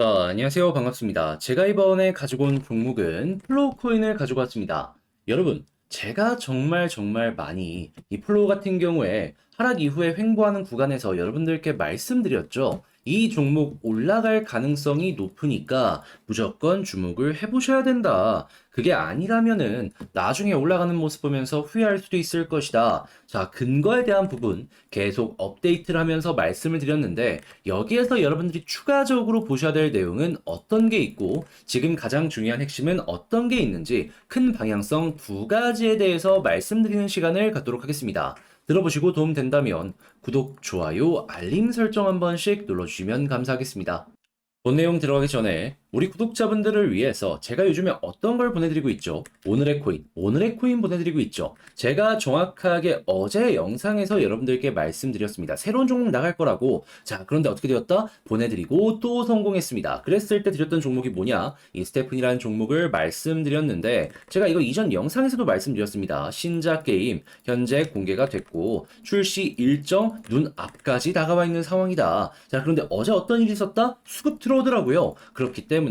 안녕하세요. 반갑습니다. 제가 이번에 가지고 온 종목은 플로우 코인을 가지고 왔습니다. 여러분, 제가 정말 많이 이 플로우 같은 경우에 하락 이후에 횡보하는 구간에서 여러분들께 말씀드렸죠. 이 종목 올라갈 가능성이 높으니까 무조건 주목을 해보셔야 된다. 그게 아니라면은 나중에 올라가는 모습 보면서 후회할 수도 있을 것이다. 자, 근거에 대한 부분 계속 업데이트를 하면서 말씀을 드렸는데 여기에서 여러분들이 추가적으로 보셔야 될 내용은 어떤 게 있고 지금 가장 중요한 핵심은 어떤 게 있는지 큰 방향성 두 가지에 대해서 말씀드리는 시간을 갖도록 하겠습니다. 들어보시고 도움 된다면 구독, 좋아요, 알림 설정 한 번씩 눌러주시면 감사하겠습니다. 본 내용 들어가기 전에 우리 구독자분들을 위해서 제가 요즘에 어떤 걸 보내드리고 있죠? 오늘의 코인 보내드리고 있죠. 제가 정확하게 어제 영상에서 여러분들께 말씀드렸습니다. 새로운 종목 나갈 거라고. 자, 그런데 어떻게 되었다? 보내드리고 또 성공했습니다. 그랬을 때 드렸던 종목이 뭐냐? 이 스테픈이라는 종목을 말씀드렸는데 제가 이거 이전 영상에서도 말씀드렸습니다. 신작 게임 현재 공개가 됐고 출시 일정 눈앞까지 다가와 있는 상황이다. 자, 그런데 어제 어떤 일이 있었다? 수급 들어오더라고요. 그렇기 때문에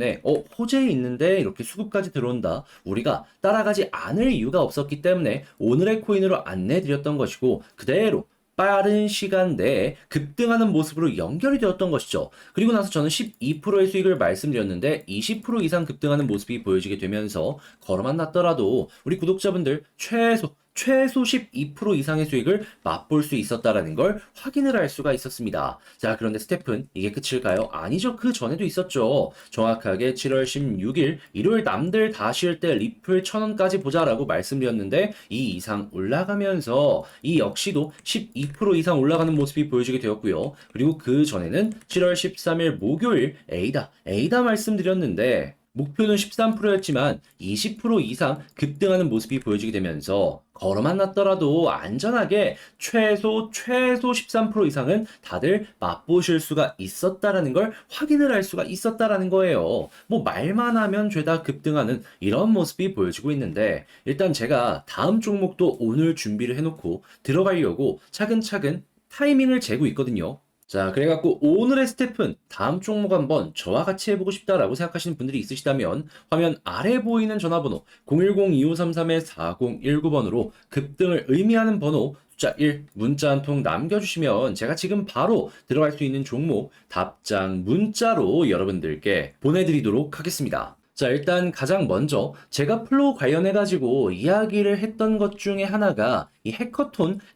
호재에 있는데 이렇게 수급까지 들어온다. 우리가 따라가지 않을 이유가 없었기 때문에 오늘의 코인으로 안내드렸던 것이고 그대로 빠른 시간 내에 급등하는 모습으로 연결이 되었던 것이죠. 그리고 나서 저는 12%의 수익을 말씀드렸는데 20% 이상 급등하는 모습이 보여지게 되면서 걸어만 놨더라도 우리 구독자분들 최소 12% 이상의 수익을 맛볼 수 있었다라는 걸 확인을 할 수가 있었습니다. 자, 그런데 스텝은 이게 끝일까요? 아니죠. 그 전에도 있었죠. 정확하게 7월 16일 일요일 남들 다 쉴 때 리플 1000원까지 보자라고 말씀드렸는데 이 이상 올라가면서 이 역시도 12% 이상 올라가는 모습이 보여지게 되었고요. 그리고 그 전에는 7월 13일 목요일 에이다 말씀드렸는데 목표는 13%였지만 20% 이상 급등하는 모습이 보여지게 되면서 걸어만 놨더라도 안전하게 최소 13% 이상은 다들 맛보실 수가 있었다라는 걸 확인을 할 수가 있었다라는 거예요. 뭐 말만 하면 죄다 급등하는 이런 모습이 보여지고 있는데 일단 제가 다음 종목도 오늘 준비를 해놓고 들어가려고 차근차근 타이밍을 재고 있거든요. 자, 그래갖고 오늘의 스텝은 다음 종목 한번 저와 같이 해보고 싶다라고 생각하시는 분들이 있으시다면 화면 아래 보이는 전화번호 010-2533-4019번으로 급등을 의미하는 번호 숫자 1 문자 한 통 남겨주시면 제가 지금 바로 들어갈 수 있는 종목 답장 문자로 여러분들께 보내드리도록 하겠습니다. 자, 일단 가장 먼저 제가 플로우 관련해가지고 이야기를 했던 것 중에 하나가 이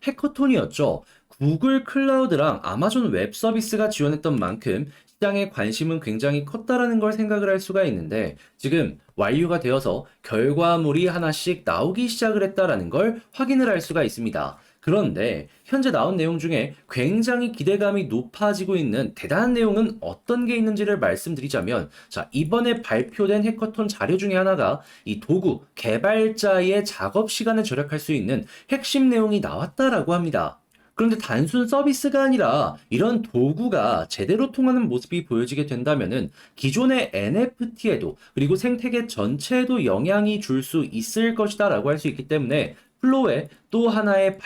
해커톤이었죠. 구글 클라우드랑 아마존 웹 서비스가 지원했던 만큼 시장의 관심은 굉장히 컸다라는 걸 생각을 할 수가 있는데 지금 완료가 되어서 결과물이 하나씩 나오기 시작을 했다라는 걸 확인을 할 수가 있습니다. 그런데 현재 나온 내용 중에 굉장히 기대감이 높아지고 있는 대단한 내용은 어떤 게 있는지를 말씀드리자면 자, 이번에 발표된 해커톤 자료 중에 하나가 이 도구 개발자의 작업 시간을 절약할 수 있는 핵심 내용이 나왔다라고 합니다. 그런데 단순 서비스가 아니라 이런 도구가 제대로 통하는 모습이 보여지게 된다면은 기존의 NFT에도 그리고 생태계 전체에도 영향이 줄 수 있을 것이다라고 할 수 있기 때문에 플로우의 또 하나의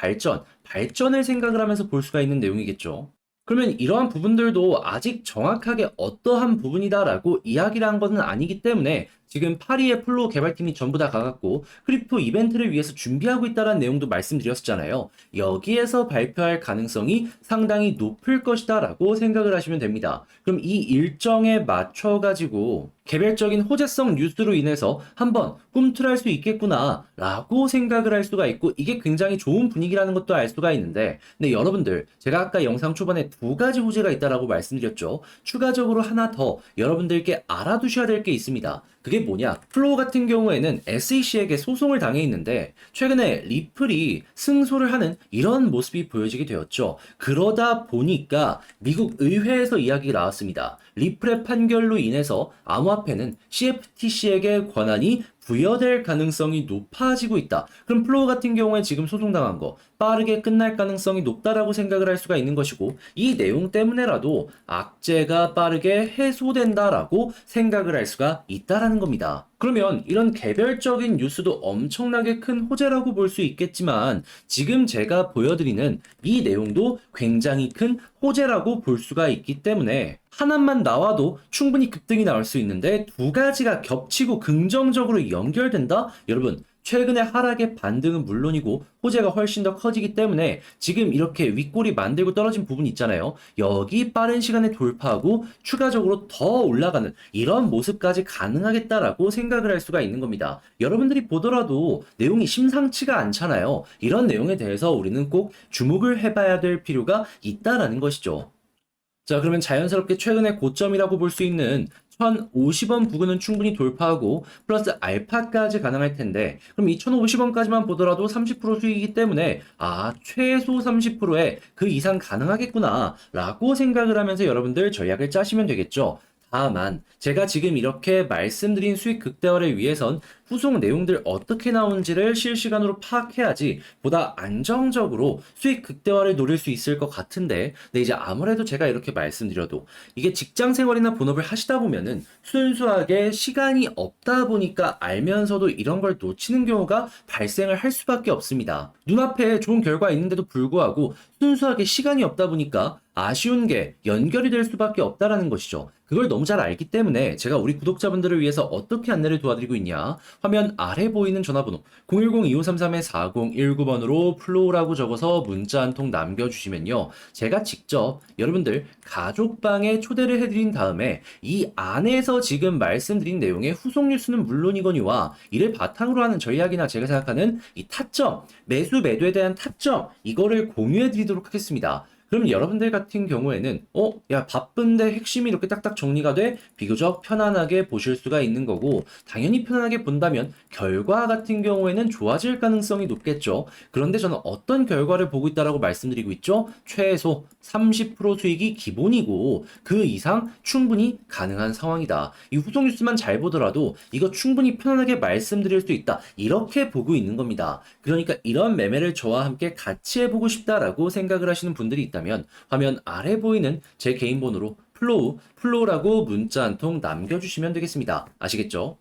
발전을 생각을 하면서 볼 수가 있는 내용이겠죠. 그러면 이러한 부분들도 아직 정확하게 어떠한 부분이다라고 이야기를 한 것은 아니기 때문에 지금 파리의 플로우 개발팀이 전부 다 가갖고 크립토 이벤트를 위해서 준비하고 있다는 내용도 말씀드렸었잖아요. 여기에서 발표할 가능성이 상당히 높을 것이다라고 생각을 하시면 됩니다. 그럼 이 일정에 맞춰가지고 개별적인 호재성 뉴스로 인해서 한번 꿈틀할 수 있겠구나 라고 생각을 할 수가 있고 이게 굉장히 좋은 분위기라는 것도 알 수가 있는데 근데 여러분들 제가 아까 영상 초반에 두 가지 호재가 있다라고 말씀드렸죠. 추가적으로 하나 더 여러분들께 알아두셔야 될 게 있습니다. 그게 뭐냐? 플로우 같은 경우에는 SEC에게 소송을 당해 있는데 최근에 리플이 승소를 하는 이런 모습이 보여지게 되었죠. 그러다 보니까 미국 의회에서 이야기가 나왔습니다. 리플의 판결로 인해서 암호화폐는 CFTC에게 권한이 부여될 가능성이 높아지고 있다. 그럼 플로우 같은 경우에 지금 소송당한 거 빠르게 끝날 가능성이 높다라고 생각을 할 수가 있는 것이고 이 내용 때문에라도 악재가 빠르게 해소된다라고 생각을 할 수가 있다라는 겁니다. 그러면 이런 개별적인 뉴스도 엄청나게 큰 호재라고 볼 수 있겠지만 지금 제가 보여드리는 이 내용도 굉장히 큰 호재라고 볼 수가 있기 때문에 하나만 나와도 충분히 급등이 나올 수 있는데 두 가지가 겹치고 긍정적으로 연결된다? 여러분, 최근의 하락의 반등은 물론이고 호재가 훨씬 더 커지기 때문에 지금 이렇게 윗골이 만들고 떨어진 부분 있잖아요. 여기 빠른 시간에 돌파하고 추가적으로 더 올라가는 이런 모습까지 가능하겠다라고 생각을 할 수가 있는 겁니다. 여러분들이 보더라도 내용이 심상치가 않잖아요. 이런 내용에 대해서 우리는 꼭 주목을 해봐야 될 필요가 있다라는 것이죠. 자, 그러면 자연스럽게 최근의 고점이라고 볼 수 있는 1050원 부근은 충분히 돌파하고 플러스 알파까지 가능할 텐데 그럼 이 1050원까지만 보더라도 30% 수익이기 때문에 최소 30%에 그 이상 가능하겠구나 라고 생각을 하면서 여러분들 전략을 짜시면 되겠죠. 다만 제가 지금 이렇게 말씀드린 수익 극대화를 위해선 후속 내용들 어떻게 나오는지를 실시간으로 파악해야지 보다 안정적으로 수익 극대화를 노릴 수 있을 것 같은데 근데 이제 아무래도 제가 이렇게 말씀드려도 이게 직장 생활이나 본업을 하시다 보면은 순수하게 시간이 없다 보니까 알면서도 이런 걸 놓치는 경우가 발생을 할 수밖에 없습니다. 눈앞에 좋은 결과 있는데도 불구하고 순수하게 시간이 없다 보니까 아쉬운 게 연결이 될 수밖에 없다라는 것이죠. 그걸 너무 잘 알기 때문에 제가 우리 구독자분들을 위해서 어떻게 안내를 도와드리고 있냐. 화면 아래 보이는 전화번호 010-2533-4019번으로 플로우라고 적어서 문자 한 통 남겨주시면요. 제가 직접 여러분들 가족방에 초대를 해드린 다음에 이 안에서 지금 말씀드린 내용의 후속 뉴스는 물론이거니와 이를 바탕으로 하는 전략이나 제가 생각하는 이 타점, 매수 매도에 대한 타점 이거를 공유해 드리도록 하겠습니다. 그럼 여러분들 같은 경우에는 야 바쁜데 핵심이 이렇게 딱딱 정리가 돼 비교적 편안하게 보실 수가 있는 거고 당연히 편안하게 본다면 결과 같은 경우에는 좋아질 가능성이 높겠죠. 그런데 저는 어떤 결과를 보고 있다라고 말씀드리고 있죠? 최소 30% 수익이 기본이고 그 이상 충분히 가능한 상황이다. 이 후속 뉴스만 잘 보더라도 이거 충분히 편안하게 말씀드릴 수 있다. 이렇게 보고 있는 겁니다. 그러니까 이런 매매를 저와 함께 같이 해보고 싶다라고 생각을 하시는 분들이 있다면 화면 아래 보이는 제 개인 번호로 플로우라고 문자 한 통 남겨주시면 되겠습니다. 아시겠죠?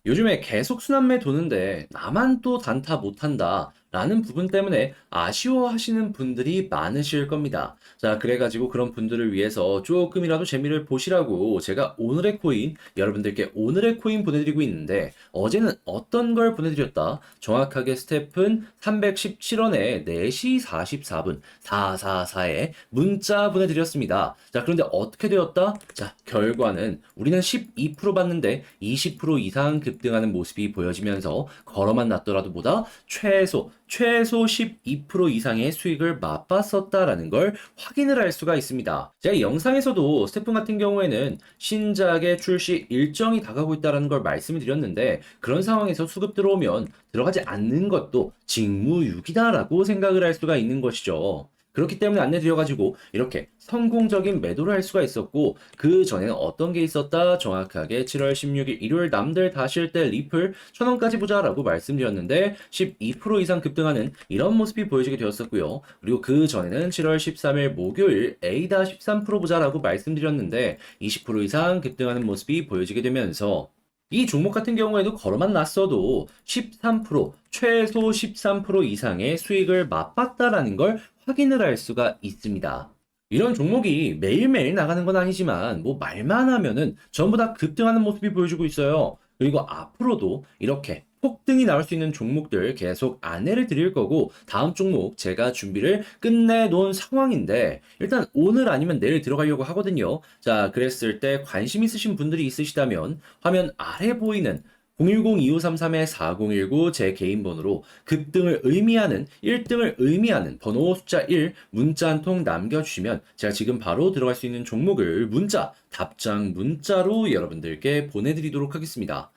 요즘에 계속 순환매 도는데 나만 또 단타 못한다 라는 부분 때문에 아쉬워하시는 분들이 많으실 겁니다. 자, 그래가지고 그런 분들을 위해서 조금이라도 재미를 보시라고 제가 오늘의 코인, 여러분들께 오늘의 코인 보내드리고 있는데 어제는 어떤 걸 보내드렸다? 정확하게 스텝은 317원에 4시 44분 444에 문자 보내드렸습니다. 자, 그런데 어떻게 되었다? 자, 결과는 우리는 12% 받는데 20% 이상 급등하는 모습이 보여지면서 걸어만 놨더라도 보다 최소 12% 이상의 수익을 맛봤었다라는 걸 확인을 할 수가 있습니다. 제가 영상에서도 스태프 같은 경우에는 신작의 출시 일정이 다가오고 있다는 걸 말씀을 드렸는데 그런 상황에서 수급 들어오면 들어가지 않는 것도 직무유기다라고 생각을 할 수가 있는 것이죠. 그렇기 때문에 안내드려가지고 이렇게 성공적인 매도를 할 수가 있었고 그 전에는 어떤 게 있었다? 정확하게 7월 16일 일요일 남들 다 쉴 때 리플 1000원까지 보자라고 말씀드렸는데 12% 이상 급등하는 이런 모습이 보여지게 되었었고요. 그리고 그 전에는 7월 13일 목요일 A다 13% 보자라고 말씀드렸는데 20% 이상 급등하는 모습이 보여지게 되면서 이 종목 같은 경우에도 걸어만 놨어도 13%, 최소 13% 이상의 수익을 맛봤다라는 걸 확인을 할 수가 있습니다. 이런 종목이 매일매일 나가는 건 아니지만 뭐 말만 하면은 전부 다 급등하는 모습이 보여주고 있어요. 그리고 앞으로도 이렇게 폭등이 나올 수 있는 종목들 계속 안내를 드릴 거고 다음 종목 제가 준비를 끝내놓은 상황인데 일단 오늘 아니면 내일 들어가려고 하거든요. 자, 그랬을 때 관심 있으신 분들이 있으시다면 화면 아래 보이는 010-2533-4019 제 개인 번호로 급등을 의미하는 1등을 의미하는 번호 숫자 1 문자 한 통 남겨주시면 제가 지금 바로 들어갈 수 있는 종목을 문자 답장 문자로 여러분들께 보내드리도록 하겠습니다.